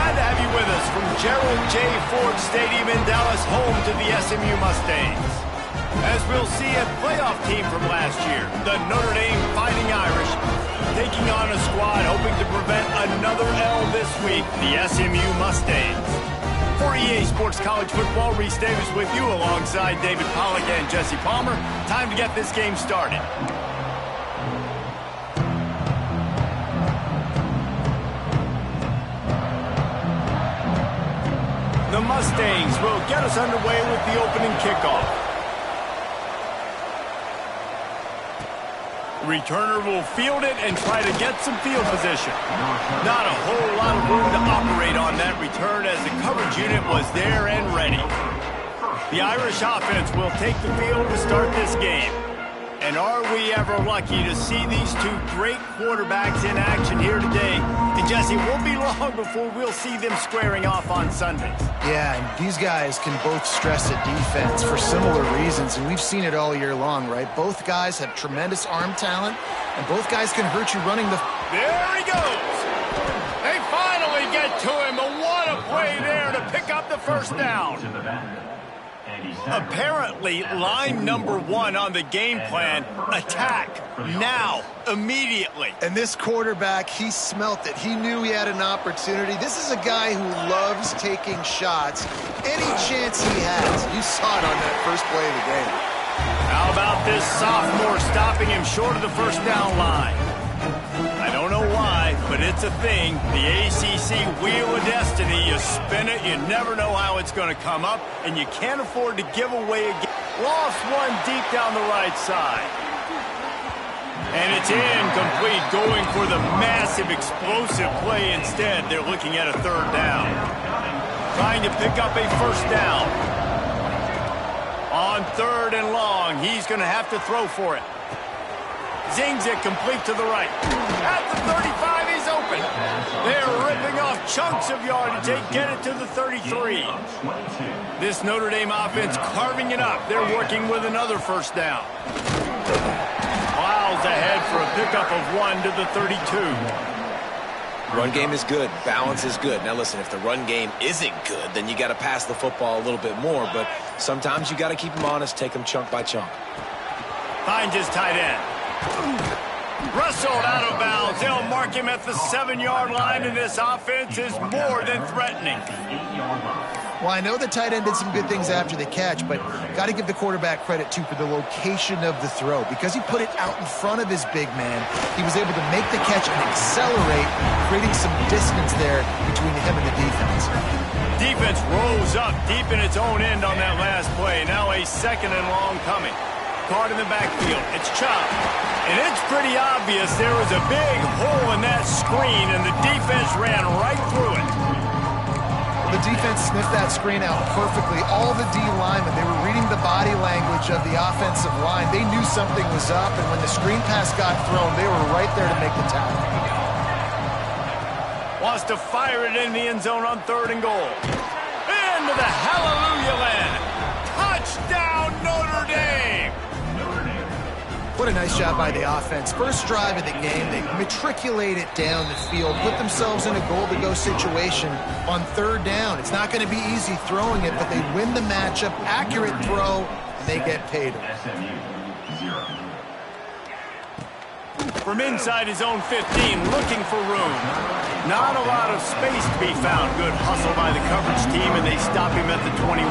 Glad to have you with us from Gerald J. Ford Stadium in Dallas, home to the SMU Mustangs. As we'll see, a playoff team from last year, the Notre Dame Fighting Irish, taking on a squad hoping to prevent another L this week, the SMU Mustangs. For EA Sports College Football, Reese Davis with you alongside David Pollack and Jesse Palmer. Time to get this game started. The Mustangs will get us underway with the opening kickoff. Returner will field it and try to get some field position. Not a whole lot of room to operate on that return as the coverage unit was there and ready. The Irish offense will take the field to start this game. And are we ever lucky to see these two great quarterbacks in action here today? And Jesse, it won't be long before we'll see them squaring off on Sundays. Yeah, and these guys can both stress a defense for similar reasons, and we've seen it all year long, right? Both guys have tremendous arm talent, and both guys can hurt you running the... There he goes! They finally get to him, and what a play there to pick up the first down. Apparently, line number one on the game plan, attack, now, immediately. And this quarterback, he smelt it. He knew he had an opportunity. This is a guy who loves taking shots any chance he has. You saw it on that first play of the game. How about this sophomore stopping him short of the first down line? I don't know why, but it's a thing. The ACC Wheel of Destiny, you spin it, you never know how it's going to come up, and you can't afford to give away a game. Lost one deep down the right side. And it's incomplete, going for the massive explosive play instead. They're looking at a third down. Trying to pick up a first down. On third and long, he's going to have to throw for it. Zings it complete to the right. At the 35, he's open. They're ripping off chunks of yardage. They get it to the 33. This Notre Dame offense carving it up. They're working with another first down. Miles ahead for a pickup of 1 to the 32. Run game is good. Balance is good. Now listen, if the run game isn't good, then you got to pass the football a little bit more. But sometimes you got to keep them honest, take them chunk by chunk. Finds his tight end. Wrestled out of bounds. They'll mark him at the 7-yard line, and this offense is more than threatening. Well, I know the tight end did some good things after the catch, but got to give the quarterback credit, too, for the location of the throw. Because he put it out in front of his big man, he was able to make the catch and accelerate, creating some distance there between him and the defense. Defense rose up deep in its own end on that last play. Now a second and long coming. Caught in the backfield. It's Chubb. And it's pretty obvious there was a big hole in that screen, and the defense ran right through it. The defense sniffed that screen out perfectly. All the D linemen, they were reading the body language of the offensive line. They knew something was up, and when the screen pass got thrown, they were right there to make the tackle. Wants to fire it in the end zone on third and goal. Into the hallelujah land. Touchdown, Notre Dame! What a nice job by the offense. First drive of the game, they matriculate it down the field, put themselves in a goal-to-go situation on third down. It's not going to be easy throwing it, but they win the matchup, accurate throw, and they get paid. From inside his own 15, looking for room. Not a lot of space to be found. Good hustle by the coverage team, and they stop him at the 21.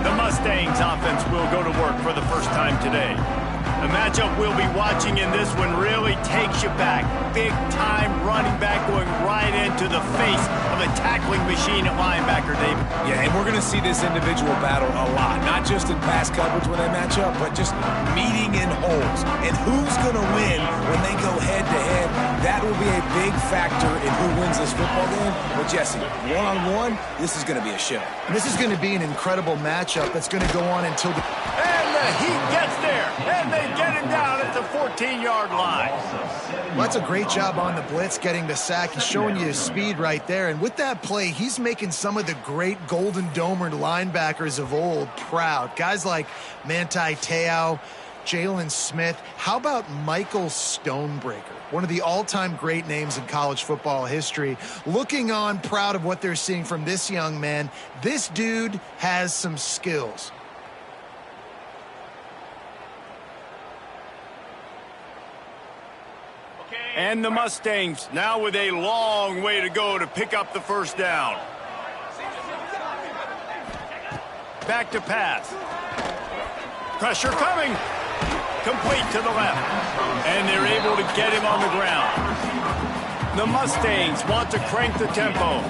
The Mustangs offense will go to work for the first time today. The matchup we'll be watching in this one really takes you back. Big-time running back going right into the face of a tackling machine at linebacker, David. Yeah, and we're going to see this individual battle a lot. Not just in pass coverage when they match up, but just meeting in holes. And who's going to win when they go head-to-head? That will be a big factor in who wins this football game. But, Jesse, one-on-one, this is going to be a show. And this is going to be an incredible matchup that's going to go on until the... And the Heat gets there, and they get him down at the 14-yard line. Well, that's a great job on the blitz, getting the sack. He's showing you his speed right there. And with that play, he's making some of the great Golden Domer linebackers of old proud. Guys like Manti Te'o, Jalen Smith. How about Michael Stonebreaker? One of the all-time great names in college football history. Looking on, proud of what they're seeing from this young man. This dude has some skills. And the Mustangs now with a long way to go to pick up the first down. Back to pass. Pressure coming. Complete to the left. And they're able to get him on the ground. The Mustangs want to crank the tempo.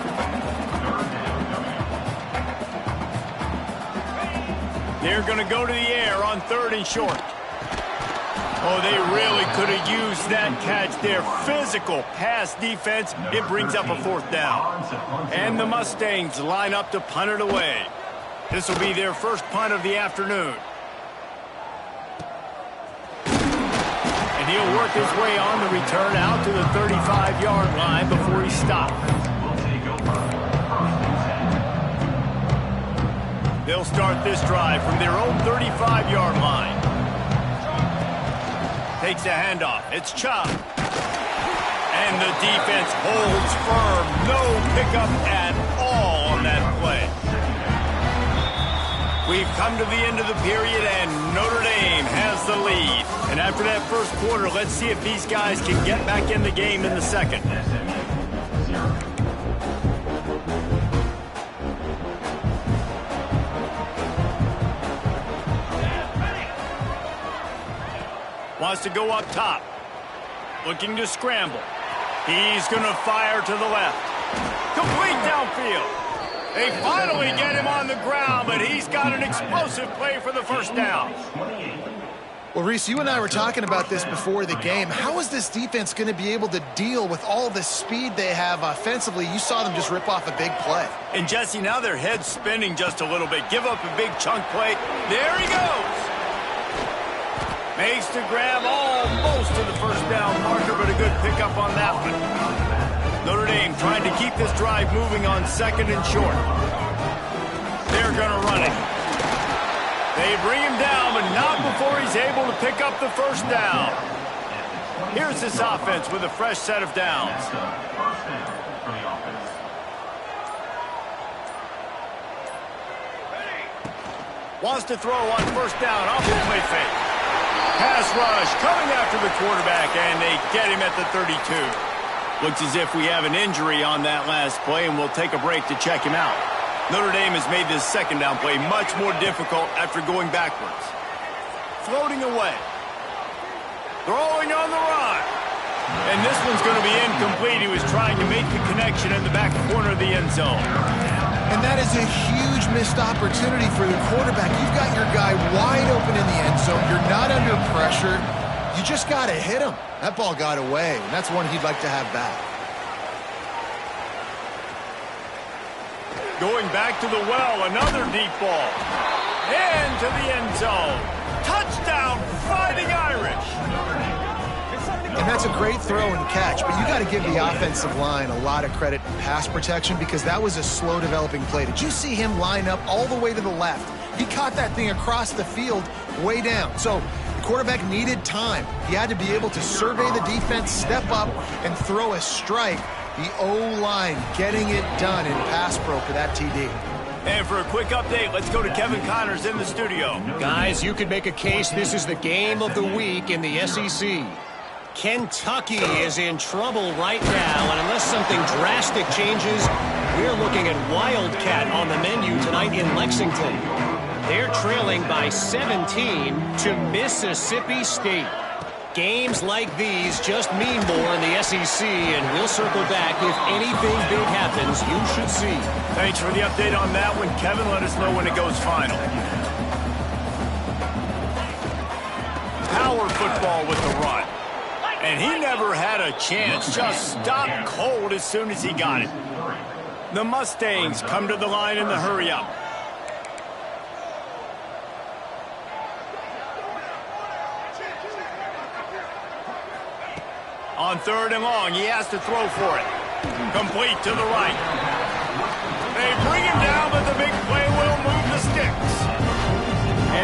They're going to go to the air on 3rd and short. Oh, they really could have used that catch there. Physical pass defense. It brings up a 4th down. And the Mustangs line up to punt it away. This will be their first punt of the afternoon. And he'll work his way on the return out to the 35-yard line before he stops. They'll start this drive from their own 35-yard line. Takes a handoff. It's Chubb. And the defense holds firm. No pickup at all on that play. We've come to the end of the period, and Notre Dame has the lead. And after that first quarter, let's see if these guys can get back in the game in the second. Wants to go up top. Looking to scramble. He's going to fire to the left. Complete downfield. They finally get him on the ground, but he's got an explosive play for the first down. Well, Reese, you and I were talking about this before the game. How is this defense going to be able to deal with all the speed they have offensively? You saw them just rip off a big play. And, Jesse, now their head's spinning just a little bit. Give up a big chunk play. There he goes. Makes the grab almost to the first down marker, but a good pickup on that one. Notre Dame trying to keep this drive moving on 2nd and short. They're going to run it. They bring him down, but not before he's able to pick up the first down. Here's this offense with a fresh set of downs. Wants to throw on first down off the play fake. Pass rush coming after the quarterback, and they get him at the 32. Looks as if we have an injury on that last play, and we'll take a break to check him out. Notre Dame has made this second down play much more difficult after going backwards. Floating away. Throwing on the run. And this one's going to be incomplete. He was trying to make the connection in the back corner of the end zone. And that is a huge missed opportunity for the quarterback. You've got your guy wide open in the end zone. You're not under pressure. You just got to hit him. That ball got away, and that's one he'd like to have back. Going back to the well, another deep ball. Into the end zone. Touchdown, Fighting Irish. And that's a great throw and catch, but you got to give the offensive line a lot of credit in pass protection because that was a slow developing play. Did you see him line up all the way to the left? He caught that thing across the field way down. So the quarterback needed time. He had to be able to survey the defense, step up, and throw a strike. The O-line getting it done in pass pro for that TD. And for a quick update, let's go to Kevin Connors in the studio. Guys, you could make a case this is the game of the week in the SEC. Kentucky is in trouble right now, and unless something drastic changes, we're looking at Wildcat on the menu tonight in Lexington. They're trailing by 17 to Mississippi State. Games like these just mean more in the SEC, and we'll circle back if anything big happens you should see. Thanks for the update on that one, Kevin. Let us know when it goes final. Power football with the run. And he never had a chance. Just stopped cold as soon as he got it. The Mustangs come to the line in the hurry-up. On 3rd and long, he has to throw for it. Complete to the right. They bring him down, but the big play will move the sticks.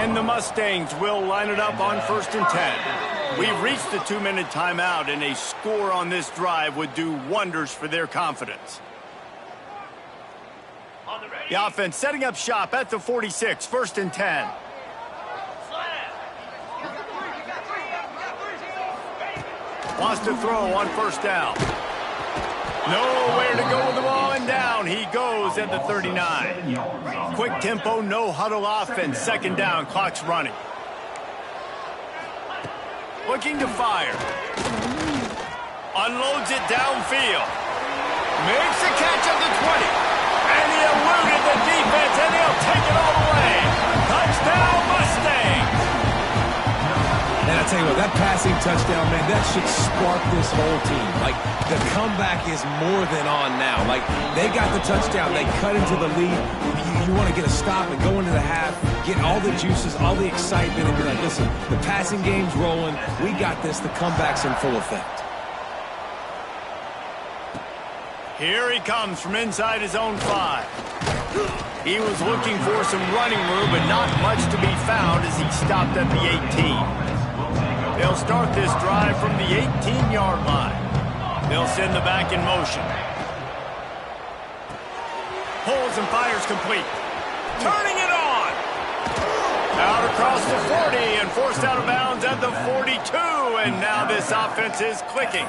And And the Mustangs will line it up on 1st and 10. We've reached the 2-minute timeout, and a score on this drive would do wonders for their confidence. The offense setting up shop at the 46, 1st and 10. Wants to throw on 1st down. Nowhere to go with the ball, and down he goes at the 39. Quick tempo, no huddle offense. 2nd down, clock's running. Looking to fire. Unloads it downfield. Makes the catch at the 20. And he eluded the defense, and he'll take it all the way. Touchdown, Mustangs! And I tell you what, that passing touchdown, man, that should spark this whole team. Like, the comeback is more than on now. Like, they got the touchdown. They cut into the lead. You want to get a stop and go into the half, get all the juices, all the excitement, and be like, listen, the passing game's rolling. We got this. The comeback's in full effect. Here he comes from inside his own 5. He was looking for some running room, but not much to be found as he stopped at the 18. They'll start this drive from the 18-yard line. They'll send the back in motion. Pulls and fires complete. Turning it on. Out across the 40 and forced out of bounds at the 42. And now this offense is clicking.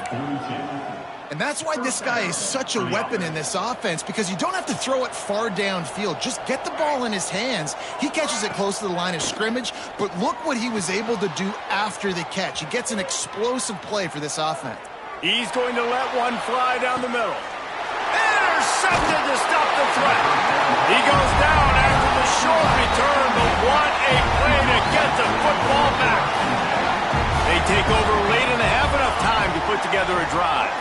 And that's why this guy is such a weapon in this offense, because you don't have to throw it far downfield. Just get the ball in his hands. He catches it close to the line of scrimmage, but look what he was able to do after the catch. He gets an explosive play for this offense. He's going to let one fly down the middle. Intercepted to stop the threat. He goes down after the short return, but what a play to get the football back. They take over late in the half, enough time to put together a drive.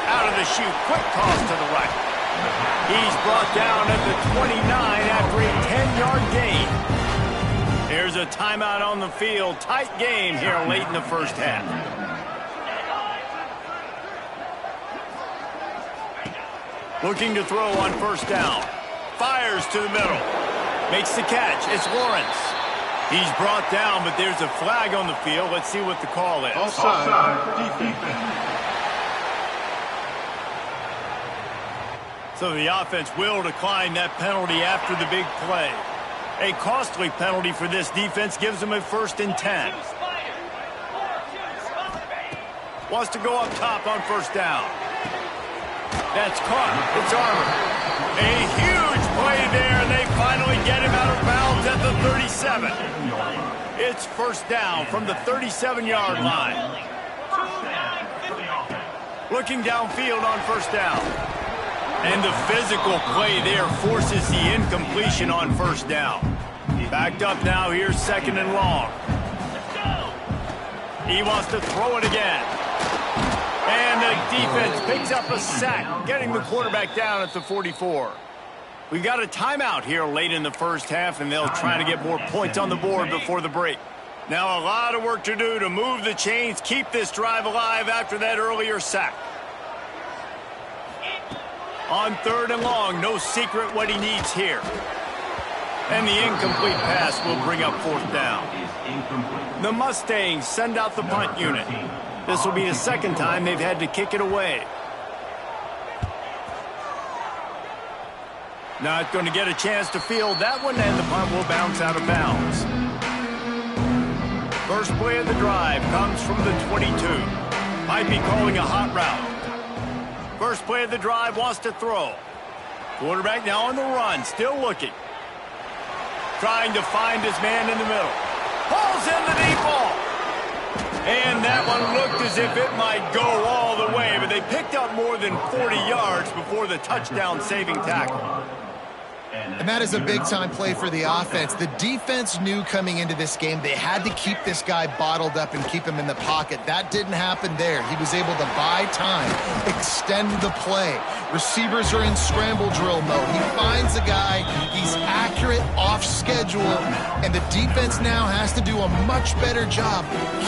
Out of the chute, quick toss to the right. He's brought down at the 29 after a 10-yard gain. There's a timeout on the field. Tight game here late in the first half. Looking to throw on 1st down. Fires to the middle. Makes the catch. It's Lawrence. He's brought down, but there's a flag on the field. Let's see what the call is. Offside. So the offense will decline that penalty after the big play. A costly penalty for this defense gives them a 1st and 10. Wants to go up top on 1st down. That's caught. It's Armour. A huge play there, and they finally get him out of bounds at the 37. It's 1st down from the 37-yard line. Looking downfield on 1st down. And the physical play there forces the incompletion on 1st down. Backed up now, here's 2nd and long. He wants to throw it again. And the defense picks up a sack, getting the quarterback down at the 44. We've got a timeout here late in the first half, and they'll try to get more points on the board before the break. Now a lot of work to do to move the chains, keep this drive alive after that earlier sack. On 3rd and long, no secret what he needs here. And the incomplete pass will bring up 4th down. The Mustangs send out the punt unit. This will be the 2nd time they've had to kick it away. Not going to get a chance to field that one, and the punt will bounce out of bounds. First play of the drive comes from the 22. Might be calling a hot route. First play of the drive, wants to throw. Quarterback now on the run, still looking. Trying to find his man in the middle. Pulls in the deep ball. And that one looked as if it might go all the way, but they picked up more than 40 yards before the touchdown-saving tackle. And that is a big-time play for the offense. The defense knew coming into this game they had to keep this guy bottled up and keep him in the pocket. That didn't happen there. He was able to buy time, extend the play. Receivers are in scramble drill mode. He finds a guy. He's accurate, off schedule, and the defense now has to do a much better job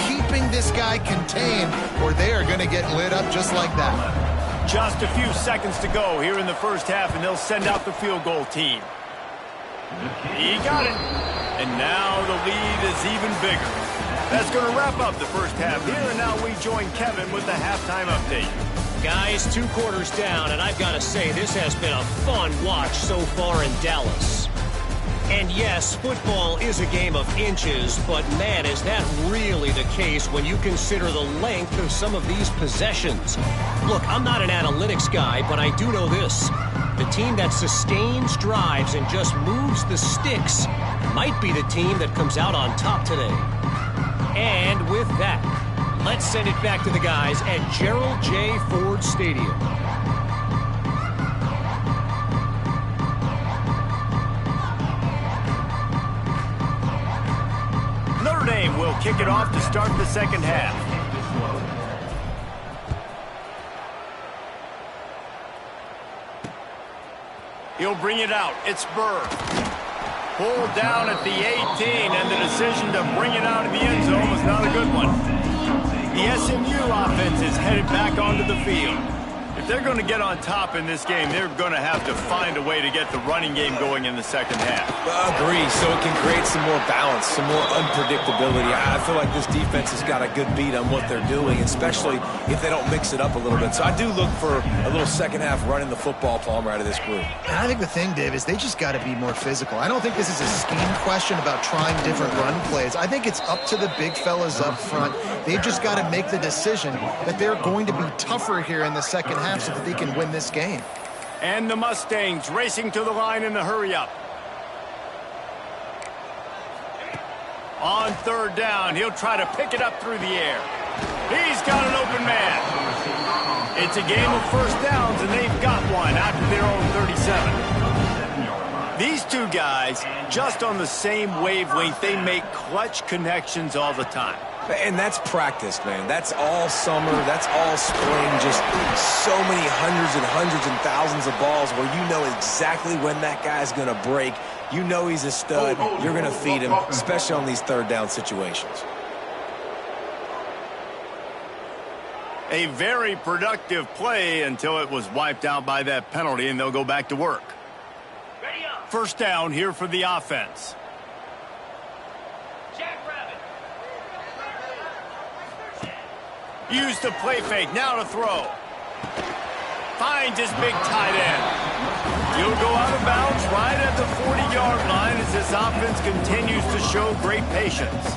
keeping this guy contained, or they are going to get lit up just like that. Just a few seconds to go here in the first half, and they'll send out the field goal team. He got it. And now the lead is even bigger. That's going to wrap up the first half here, and now we join Kevin with the halftime update. Guys, 2 quarters down, and I've got to say, this has been a fun watch so far in Dallas. And yes, football is a game of inches, but man, is that really the case when you consider the length of some of these possessions. Look, I'm not an analytics guy, but I do know this. The team that sustains drives and just moves the sticks might be the team that comes out on top today. And with that, let's send it back to the guys at Gerald J. Ford Stadium. Notre Dame will kick it off to start the second half. He'll bring it out. It's Burr. Pulled down at the 18, and the decision to bring it out of the end zone was not a good one. The SMU offense is headed back onto the field. If they're going to get on top in this game, they're going to have to find a way to get the running game going in the second half. Agree, so it can create some more balance, some more unpredictability. I feel like this defense has got a good beat on what they're doing, especially if they don't mix it up a little bit. So I do look for a little second half running the football, Palmer, out of this group. And I think the thing, Dave, is they just got to be more physical. I don't think this is a scheme question about trying different run plays. I think it's up to the big fellas up front. They've just got to make the decision that they're going to be tougher here in the second half so that they can win this game. And the Mustangs racing to the line in the hurry-up. On third down, he'll try to pick it up through the air. He's got an open man. It's a game of first downs, and they've got one out to their own 37. These two guys, just on the same wavelength, they make clutch connections all the time. And that's practice, man. That's all summer. That's all spring. Just so many hundreds and thousands of balls where you know exactly when that guy's going to break. You know he's a stud. You're going to feed him, especially on these third down situations. A very productive play until it was wiped out by that penalty, and they'll go back to work. First down here for the offense. Use the play fake, now to throw. Finds his big tight end. He'll go out of bounds right at the 40-yard line as this offense continues to show great patience.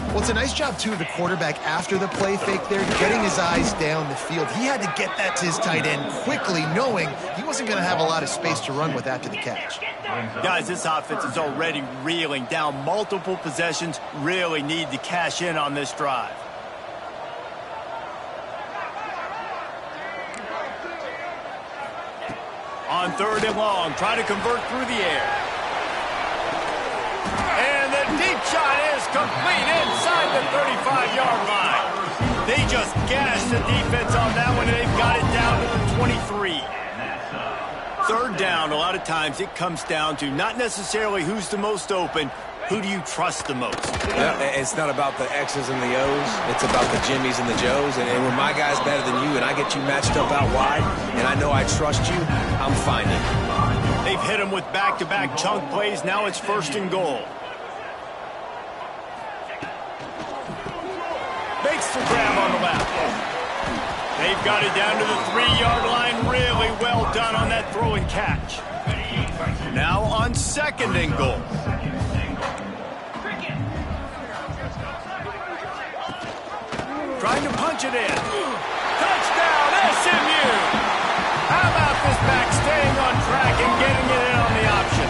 Well, it's a nice job, too, of the quarterback after the play fake there, getting his eyes down the field. He had to get that to his tight end quickly, knowing he wasn't going to have a lot of space to run with after the catch. Guys, this offense is already reeling down multiple possessions. Really need to cash in on this drive. On third and long, try to convert through the air. And the deep shot is complete inside the 35-yard line. They just gashed the defense on that one, and they've got it down to the 23. Third down, a lot of times it comes down to not necessarily who's the most open, who do you trust the most? It's not about the X's and the O's. It's about the Jimmys and the Joes. And when my guy's better than you and I get you matched up out wide and I know I trust you, I'm finding. They've hit him with back-to-back chunk plays. Now it's first and goal. Makes the grab on the left. They've got it down to the 3-yard line. Really well done on that throw and catch. Now on second and goal. Trying to punch it in. Touchdown, SMU! How about this back staying on track and getting it in on the option?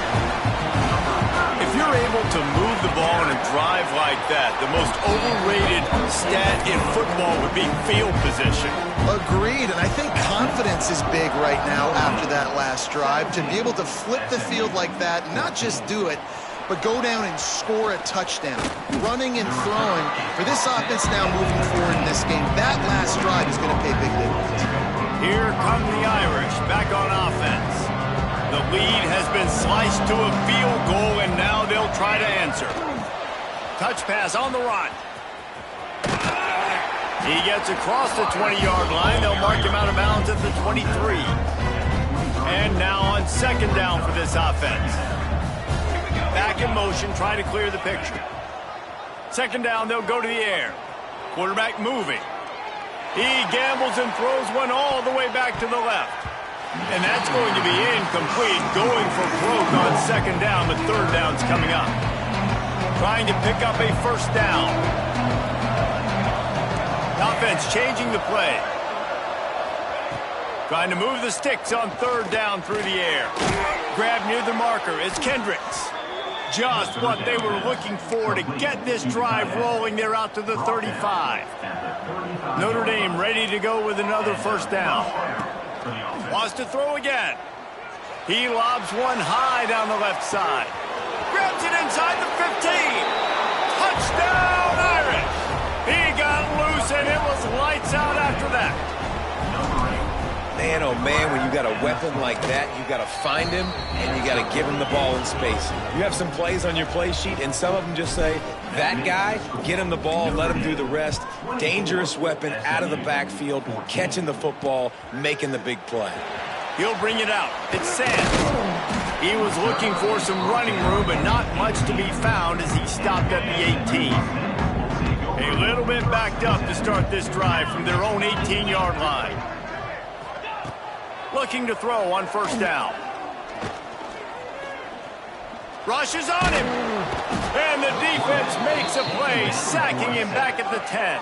If you're able to move the ball and drive like that, the most overrated stat in football would be field position. Agreed, and I think confidence is big right now after that last drive. To be able to flip the field like that, not just do it, but go down and score a touchdown. Running and throwing, for this offense now moving forward in this game, that last drive is going to pay big dividends. Here come the Irish back on offense. The lead has been sliced to a field goal, and now they'll try to answer. Touch pass on the run. He gets across the 20-yard line. They'll mark him out of bounds at the 23. And now on second down for this offense. Back in motion, try to clear the picture. Second down, they'll go to the air. Quarterback moving. He gambles and throws one all the way back to the left. And that's going to be incomplete, going for broke on second down, but third down's coming up. Trying to pick up a first down. Offense changing the play. Trying to move the sticks on third down through the air. Grab near the marker. It's Kendricks. Just what they were looking for to get this drive rolling. They're out to the 35. Notre Dame ready to go with another first down. Wants to throw again. He lobs one high down the left side. Grabs it inside the 15. Touchdown, Irish. He got loose, and it was lights out after that. Man, oh man, when you got a weapon like that, you got to find him, and you got to give him the ball in space. You have some plays on your play sheet, and some of them just say, that guy, get him the ball, let him do the rest. Dangerous weapon out of the backfield, catching the football, making the big play. He'll bring it out. It's Sands. He was looking for some running room, but not much to be found as he stopped at the 18. A little bit backed up to start this drive from their own 18-yard line. Looking to throw on first down. Rushes on him. And the defense makes a play, sacking him back at the 10.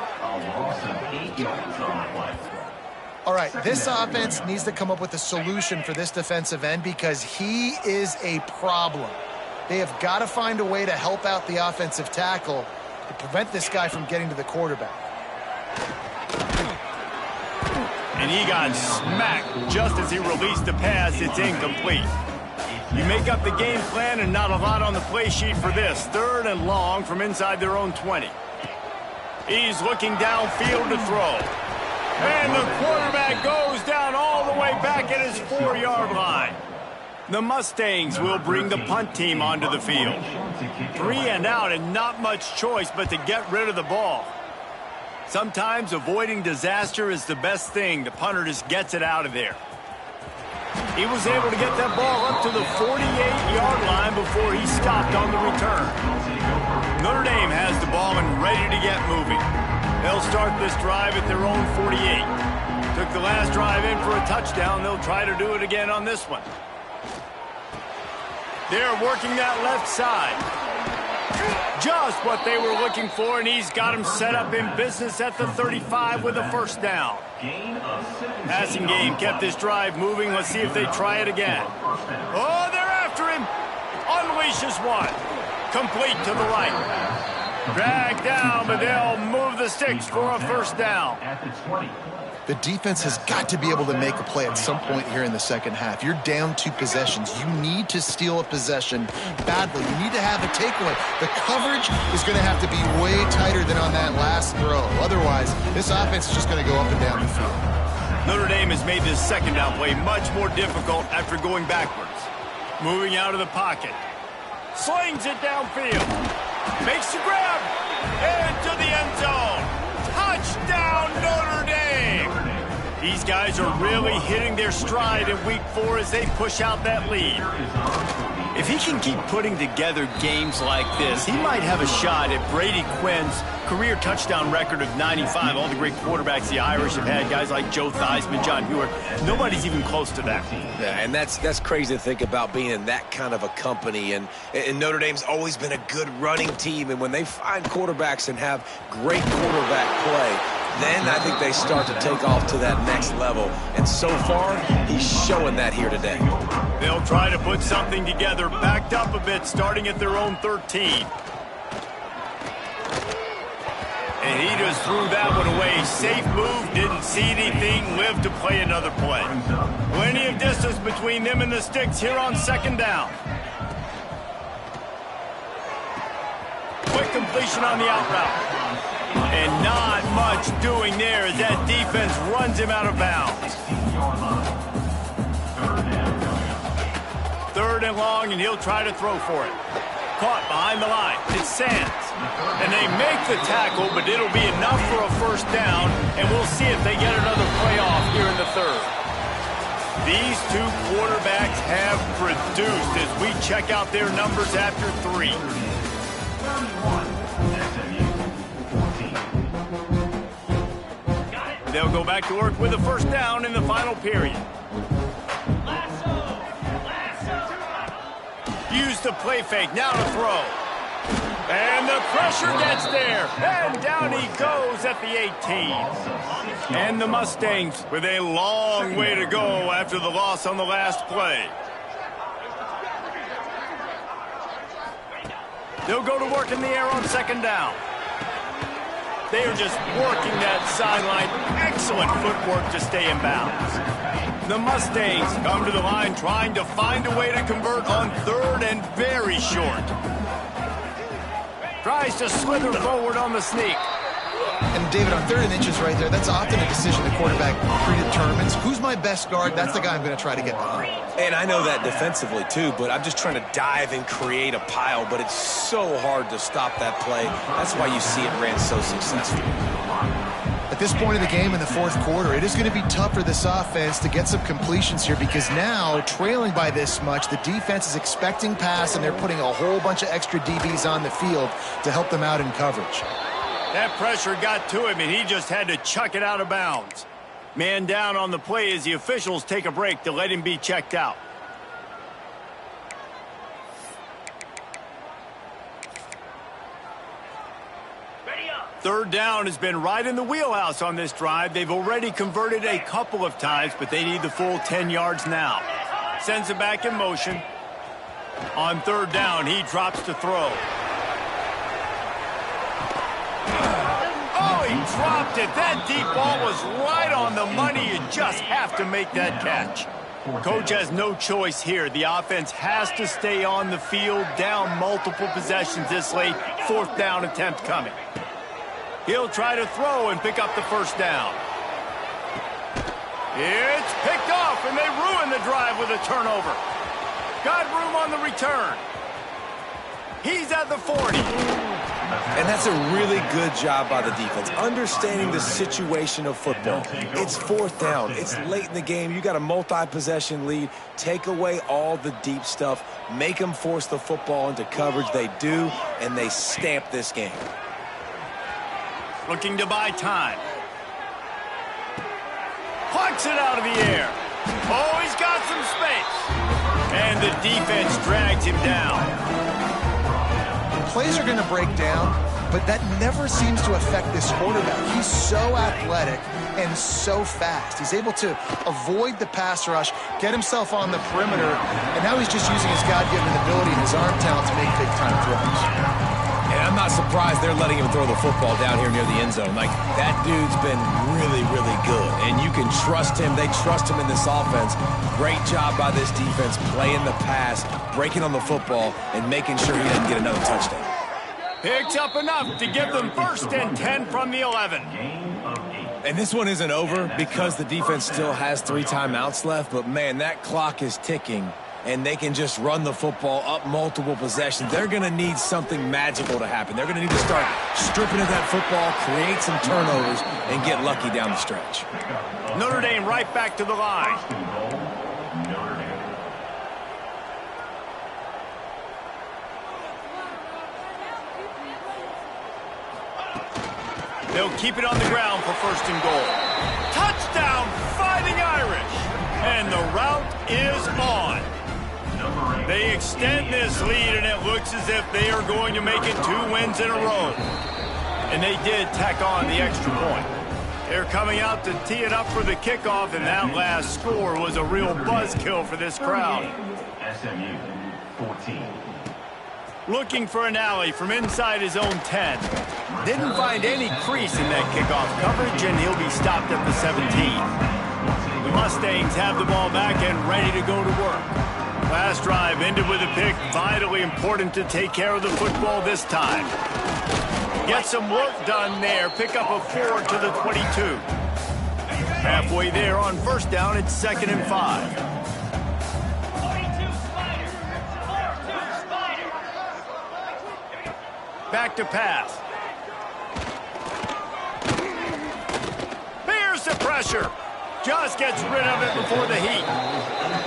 All right, this offense needs to come up with a solution for this defensive end because he is a problem. They have got to find a way to help out the offensive tackle to prevent this guy from getting to the quarterback. And he got smacked just as he released the pass. It's incomplete. You make up the game plan and not a lot on the play sheet for this. Third and long from inside their own 20. He's looking downfield to throw. And the quarterback goes down all the way back at his 4-yard line. The Mustangs will bring the punt team onto the field. 3 and out and not much choice but to get rid of the ball. Sometimes avoiding disaster is the best thing. The punter just gets it out of there. He was able to get that ball up to the 48-yard line before he stopped on the return. Notre Dame has the ball and ready to get moving. They'll start this drive at their own 48. Took the last drive in for a touchdown. They'll try to do it again on this one. They're working that left side. Just what they were looking for, and he's got him set up in business at the 35 with a first down. Passing game kept this drive moving. Let's see if they try it again. Oh, they're after him. Unleashes one. Complete to the right. Dragged down, but they'll move the sticks for a first down. The defense has got to be able to make a play at some point here in the second half. You're down 2 possessions. You need to steal a possession badly. You need to have a takeaway. The coverage is going to have to be way tighter than on that last throw. Otherwise, this offense is just going to go up and down the field. Notre Dame has made this second down play much more difficult after going backwards. Moving out of the pocket. Slings it downfield. Makes the grab. Into the end zone. Touchdown, Notre Dame. These guys are really hitting their stride in week 4 as they push out that lead. If he can keep putting together games like this, he might have a shot at Brady Quinn's career touchdown record of 95. All the great quarterbacks the Irish have had, guys like Joe Theismann, John Hewitt, nobody's even close to that. Yeah, and that's crazy to think about being in that kind of a company. And Notre Dame's always been a good running team. And when they find quarterbacks and have great quarterback play, then I think they start to take off to that next level. And so far, he's showing that here today. They'll try to put something together, backed up a bit, starting at their own 13. And he just threw that one away. Safe move, didn't see anything, lived to play another play. Plenty of distance between them and the sticks here on second down. Quick completion on the out route. And not much doing there as that defense runs him out of bounds. Third and long, and he'll try to throw for it. Caught behind the line. It's Sands. And they make the tackle, but it'll be enough for a first down, and we'll see if they get another play off here in the third. These two quarterbacks have produced as we check out their numbers after 3. 31, SMU, 14. They'll go back to work with a first down in the final period. Use the play fake, now to throw. And the pressure gets there. And down he goes at the 18. And the Mustangs with a long way to go after the loss on the last play. They'll go to work in the air on second down. They are just working that sideline. Excellent footwork to stay in bounds. The Mustangs come to the line trying to find a way to convert on third and very short. Tries to slither forward on the sneak. And David, on 3rd and inches right there, that's often a decision the quarterback predetermines. Who's my best guard? That's the guy I'm going to try to get behind. And I know that defensively, too, but I'm just trying to dive and create a pile, but it's so hard to stop that play. That's why you see it ran so successfully. At this point of the game in the 4th quarter, it is going to be tough for this offense to get some completions here because now, trailing by this much, the defense is expecting pass, and they're putting a whole bunch of extra DBs on the field to help them out in coverage. That pressure got to him, and he just had to chuck it out of bounds. Man down on the play as the officials take a break to let him be checked out. Third down has been right in the wheelhouse on this drive. They've already converted a couple of times, but they need the full 10 yards now. Sends it back in motion. On third down, he drops to throw. Oh, he dropped it. That deep ball was right on the money. You just have to make that catch. Coach has no choice here. The offense has to stay on the field, down multiple possessions this late. 4th down attempt coming. He'll try to throw and pick up the first down. It's picked off, and they ruin the drive with a turnover. Got room on the return. He's at the 40. And that's a really good job by the defense, understanding the situation of football. It's 4th down. It's late in the game. You got a multi-possession lead. Take away all the deep stuff. Make them force the football into coverage. They do, and they stamp this game. Looking to buy time. Plucks it out of the air. Oh, he's got some space. And the defense drags him down. Plays are going to break down, but that never seems to affect this quarterback. He's so athletic and so fast. He's able to avoid the pass rush, get himself on the perimeter, and now he's just using his God-given ability and his arm talent to make big-time throws. And I'm not surprised they're letting him throw the football down here near the end zone. Like, that dude's been really, really good. And you can trust him. They trust him in this offense. Great job by this defense playing the pass, breaking on the football, and making sure he doesn't get another touchdown. Picks up enough to give them 1st and 10 from the 11. And this one isn't over because the defense still has 3 timeouts left. But, man, that clock is ticking. And they can just run the football up multiple possessions. They're going to need something magical to happen. They're going to need to start stripping at that football, create some turnovers, and get lucky down the stretch. Notre Dame right back to the line. They'll keep it on the ground for 1st and goal. Touchdown, Fighting Irish. And the route is on. They extend this lead, and it looks as if they are going to make it 2 wins in a row. And they did tack on the extra point. They're coming out to tee it up for the kickoff, and that last score was a real buzzkill for this crowd. SMU, 14. Looking for an alley from inside his own 10. Didn't find any crease in that kickoff coverage, and he'll be stopped at the 17. The Mustangs have the ball back and ready to go to work. Last drive ended with a pick. Vitally important to take care of the football this time. Get some work done there. Pick up a 4 to the 22. Halfway there on 1st down, it's 2nd and 5. Back to pass. Bears the pressure. Just gets rid of it before the heat.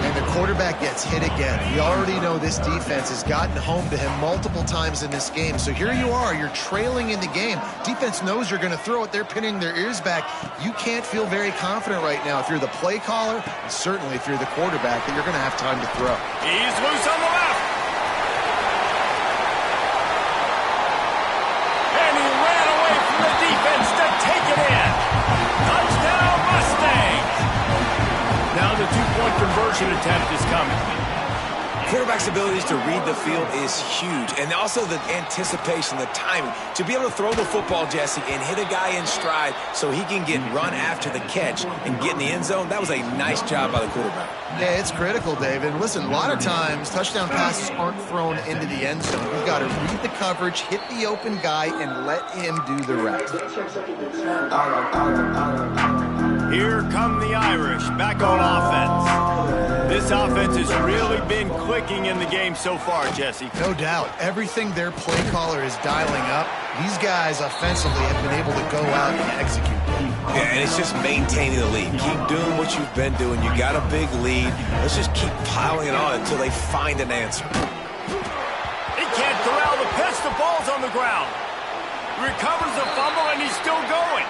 And the quarterback gets hit again. We already know this defense has gotten home to him multiple times in this game. So here you are, you're trailing in the game. Defense knows you're going to throw it. They're pinning their ears back. You can't feel very confident right now if you're the play caller, and certainly if you're the quarterback, that you're going to have time to throw. He's loose on the left. And he ran away from the defense to take it in. Touchdown, Mustangs. Now the two-point conversion attempt is coming. Quarterback's abilities to read the field is huge, and also the anticipation, the timing. To be able to throw the football, Jesse, and hit a guy in stride so he can get run after the catch and get in the end zone, that was a nice job by the quarterback. Yeah, it's critical, David. Listen, a lot of times touchdown passes aren't thrown into the end zone. You've got to read the coverage, hit the open guy, and let him do the rest. Here come the Irish, back on offense. This offense has really been clicking in the game so far, Jesse. No doubt. Everything their play caller is dialing up, these guys offensively have been able to go out and execute. Yeah, and it's just maintaining the lead. Keep doing what you've been doing. You got a big lead. Let's just keep piling it on until they find an answer. He can't corral the pitch. The ball's on the ground. Recovers the fumble, and he's still going.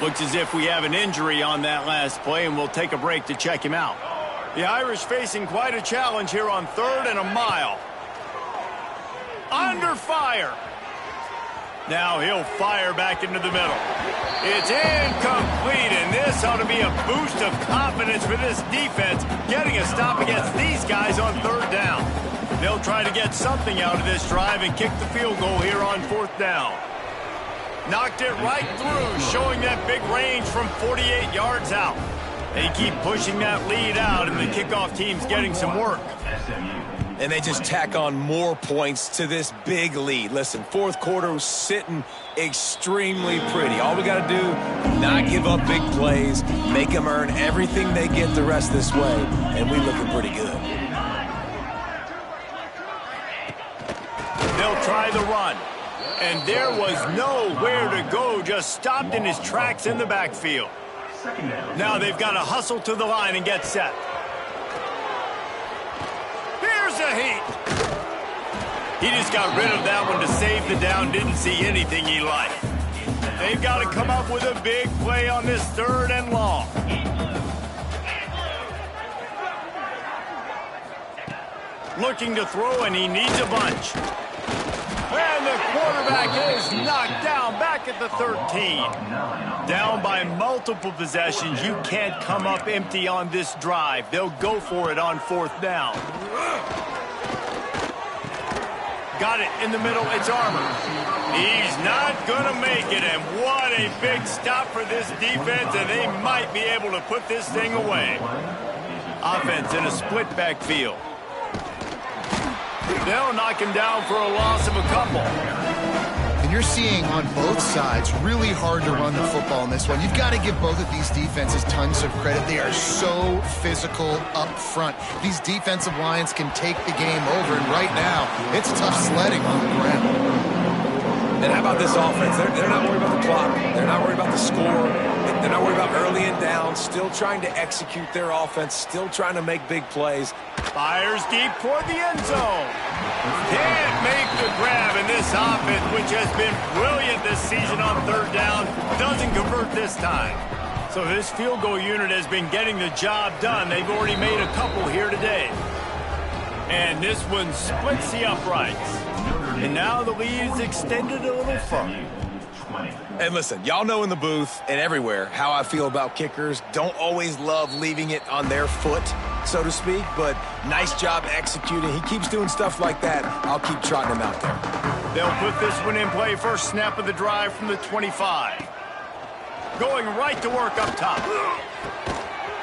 Looks as if we have an injury on that last play, and we'll take a break to check him out. The Irish facing quite a challenge here on 3rd and a mile. Under fire. Now he'll fire back into the middle. It's incomplete, and this ought to be a boost of confidence for this defense, getting a stop against these guys on 3rd down. They'll try to get something out of this drive and kick the field goal here on 4th down. Knocked it right through, showing that big range from 48 yards out. They keep pushing that lead out, and the kickoff team's getting some work. And they just tack on more points to this big lead. Listen, 4th quarter was sitting extremely pretty. All we got to do, not give up big plays, make them earn everything they get the rest of this way, and we looking pretty good. They'll try the run. And there was nowhere to go, just stopped in his tracks in the backfield. Now they've got to hustle to the line and get set. Here's a heat. He just got rid of that one to save the down, didn't see anything he liked. They've got to come up with a big play on this 3rd and long. Looking to throw, and he needs a bunch. And the quarterback is knocked down back at the 13. Down by multiple possessions. You can't come up empty on this drive. They'll go for it on 4th down. Got it in the middle. It's Armour. He's not going to make it. And what a big stop for this defense. And they might be able to put this thing away. Offense in a split backfield. They'll knock him down for a loss of a couple. And you're seeing on both sides really hard to run the football in this one. You've got to give both of these defenses tons of credit. They are so physical up front. These defensive lines can take the game over, and right now, it's tough sledding on the ground. And how about this offense? They're not worried about the clock. They're not worried about the score. They're not worried about early and down. Still trying to execute their offense. Still trying to make big plays. Fires deep toward the end zone. Can't make the grab, and this offense, which has been brilliant this season on 3rd down, doesn't convert this time. So this field goal unit has been getting the job done. They've already made a couple here today. And this one splits the uprights. And now the lead is extended a little further. And listen, y'all know in the booth and everywhere how I feel about kickers. Don't always love leaving it on their foot, so to speak, but nice job executing. He keeps doing stuff like that. I'll keep trotting him out there. They'll put this one in play. First snap of the drive from the 25. Going right to work up top.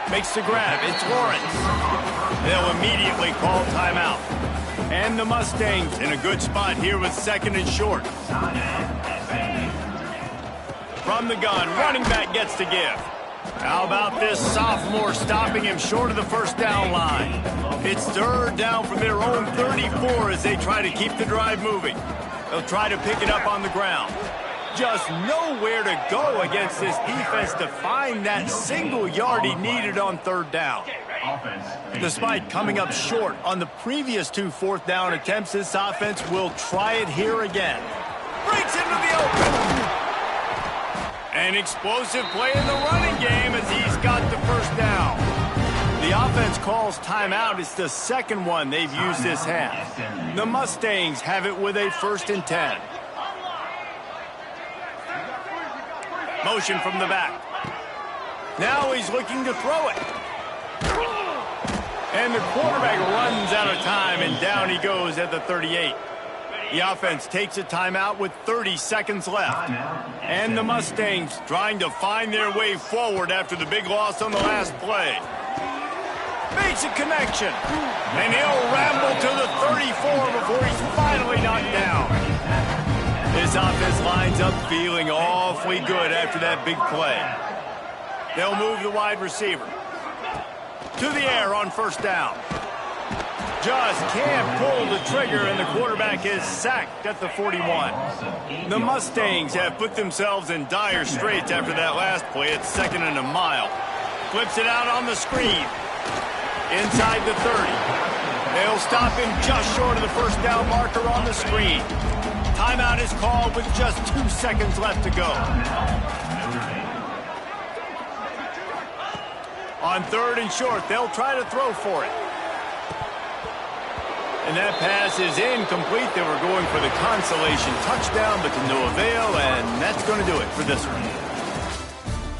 Makes the grab. It's Lawrence. They'll immediately call timeout. And the Mustangs in a good spot here with 2nd and short. From the gun, running back gets to give. How about this sophomore stopping him short of the 1st down line? It's 3rd down from their own 34 as they try to keep the drive moving. They'll try to pick it up on the ground. just nowhere to go against this defense to find that single yard he needed on third down. Offense. Despite coming up short on the previous 2 fourth down attempts, this offense will try it here again. Breaks into the open. An explosive play in the running game as he's got the first down. The offense calls timeout. It's the second one they've used this half. The Mustangs have it with a 1st and 10. Motion from the back. Now he's looking to throw it. And the quarterback runs out of time, and down he goes at the 38. The offense takes a timeout with 30 seconds left. And the Mustangs trying to find their way forward after the big loss on the last play. Makes a connection. And he'll ramble to the 34 before he's finally knocked down. This offense lines up feeling awfully good after that big play. They'll move the wide receiver to the air on 1st down. Just can't pull the trigger, and the quarterback is sacked at the 41. The Mustangs have put themselves in dire straits after that last play. It's 2nd and a mile. Flips it out on the screen. Inside the 30. They'll stop him just short of the 1st down marker on the screen. Timeout is called with just 2 seconds left to go. On 3rd and short, they'll try to throw for it. And that pass is incomplete. They were going for the consolation touchdown, but to no avail, and that's going to do it for this one.